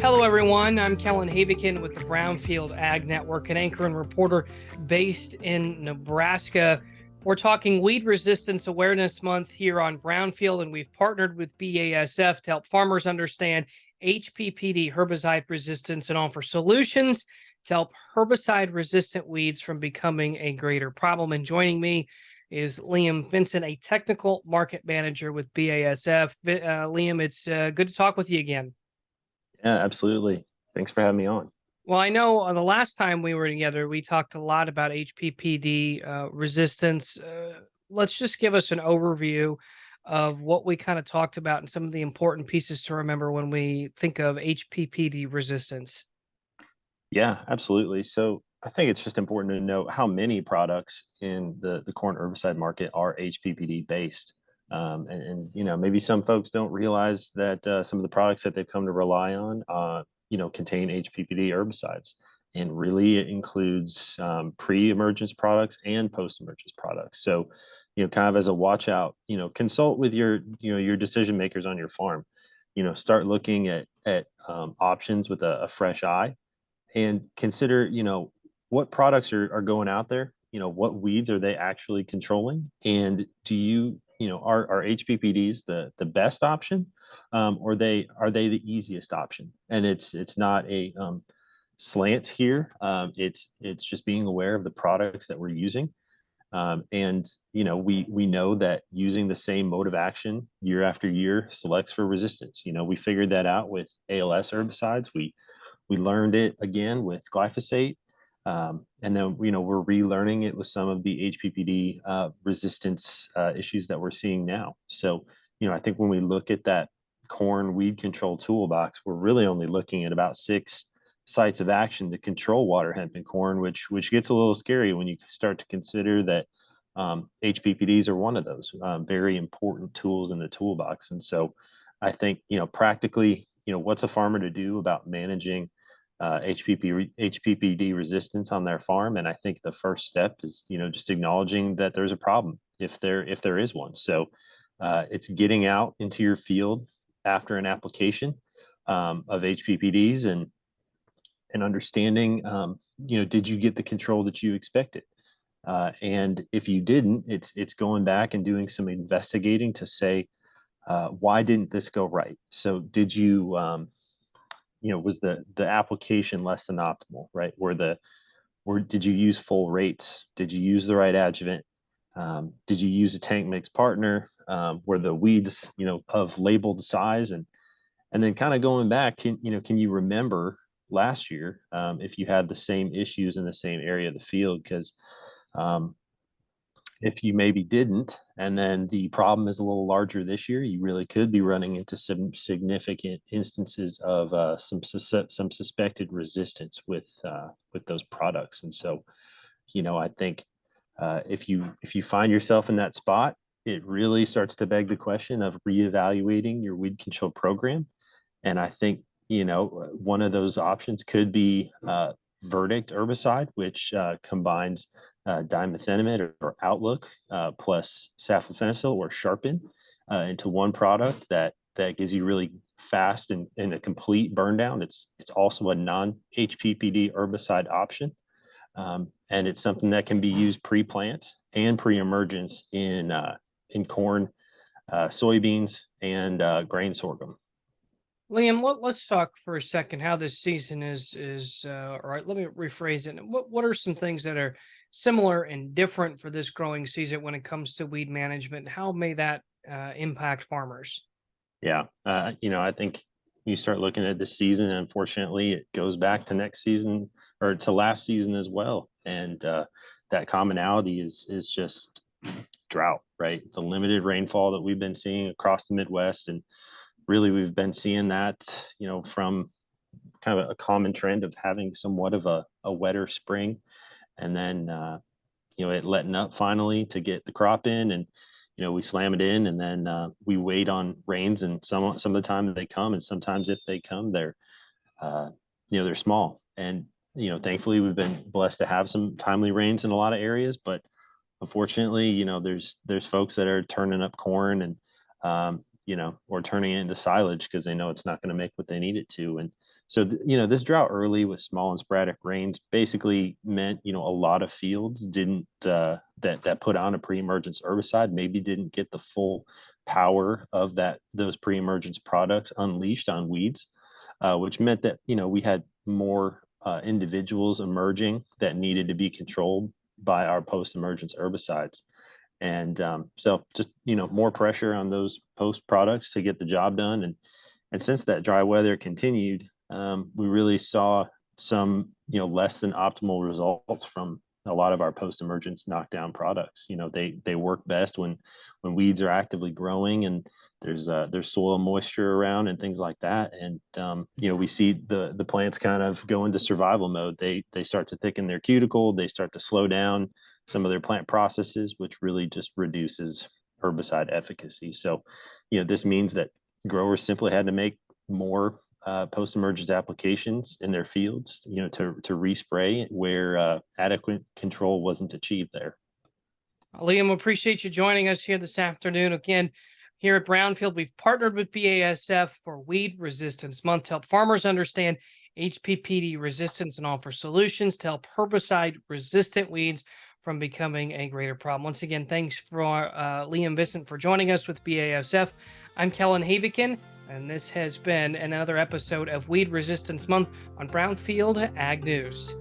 Hello, everyone. I'm Kellan Heavican with the Brownfield Ag Network, an anchor and reporter based in Nebraska. We're talking Weed Resistance Awareness Month here on Brownfield, and we've partnered with BASF to help farmers understand HPPD herbicide resistance and offer solutions to help herbicide-resistant weeds from becoming a greater problem. And joining me is Vincent, a technical market manager with BASF. Liam, it's good to talk with you again. Yeah, absolutely. Thanks for having me on. Well, I know the last time we were together, we talked a lot about HPPD resistance. Let's just give us an overview of what we kind of talked about and some of the important pieces to remember when we think of HPPD resistance. Yeah, absolutely. So I think it's just important to note how many products in the corn herbicide market are HPPD based. Maybe some folks don't realize that some of the products that they've come to rely on, contain HPPD herbicides. And really it includes pre-emergence products and post-emergence products. So, kind of as a watch out, consult with your decision makers on your farm. Start looking at options with a fresh eye and consider, what products are going out there, what weeds are they actually controlling? And do are HPPDs the best option? Or are they the easiest option? And it's not a slant here. It's just being aware of the products that we're using. We know that using the same mode of action year after year selects for resistance. We figured that out with ALS herbicides. We learned it again with glyphosate. And then, we're relearning it with some of the HPPD resistance issues that we're seeing now. So, I think when we look at that corn weed control toolbox, we're really only looking at about 6 sites of action to control water hemp and corn, which gets a little scary when you start to consider that HPPDs are one of those very important tools in the toolbox. And so I think, practically, what's a farmer to do about managing HPPD resistance on their farm? And I think the first step is, just acknowledging that there's a problem if there is one. So it's getting out into your field after an application of HPPDs and understanding, did you get the control that you expected? And if you didn't, it's going back and doing some investigating to say, why didn't this go right? So did you was the application less than optimal, right? Or did you use full rates? Did you use the right adjuvant? Did you use a tank mix partner? Were the weeds, of labeled size? And then kind of going back, can you remember last year if you had the same issues in the same area of the field? Because if you maybe didn't, and then the problem is a little larger this year, you really could be running into some significant instances of some suspected resistance with those products. And so, I think if you find yourself in that spot, it really starts to beg the question of reevaluating your weed control program. And I think, one of those options could be verdict herbicide, which combines dimethenamide or Outlook plus saflufenicil or Sharpen into one product that gives you really fast and a complete burn down. It's also a non-HPPD herbicide option. And it's something that can be used pre-plant and pre-emergence in corn, soybeans, and grain sorghum. Liam, let's talk for a second how this season is. All right, let me rephrase it. What are some things that are similar and different for this growing season when it comes to weed management? How may that impact farmers? Yeah, I think you start looking at this season, and unfortunately, it goes back to next season or to last season as well. And that commonality is just drought, right? The limited rainfall that we've been seeing across the Midwest, and really we've been seeing that, from kind of a common trend of having somewhat of a wetter spring, and then it letting up finally to get the crop in, and we slam it in, and then we wait on rains, and some of the time they come, and sometimes if they come, uh, they're small. And thankfully we've been blessed to have some timely rains in a lot of areas, but unfortunately, there's folks that are turning up corn and or turning it into silage because they know it's not going to make what they need it to. And So, this drought early with small and sporadic rains basically meant, a lot of fields didn't that put on a pre-emergence herbicide maybe didn't get the full power of those pre-emergence products unleashed on weeds, which meant that, we had more individuals emerging that needed to be controlled by our post-emergence herbicides. And so just, more pressure on those post products to get the job done. And since that dry weather continued, we really saw some, less than optimal results from a lot of our post-emergence knockdown products. They work best when weeds are actively growing and there's soil moisture around and things like that. And we see the plants kind of go into survival mode. They start to thicken their cuticle. They start to slow down some of their plant processes, which really just reduces herbicide efficacy. So, this means that growers simply had to make more post-emergence applications in their fields, to respray where adequate control wasn't achieved there. Liam, appreciate you joining us here this afternoon. Again, here at Brownfield, we've partnered with BASF for Weed Resistance Month to help farmers understand HPPD resistance and offer solutions to help herbicide-resistant weeds from becoming a greater problem. Once again, thanks for Liam Vincent for joining us with BASF. I'm Kellan Heavican, and this has been another episode of Weed Resistance Month on Brownfield Ag News.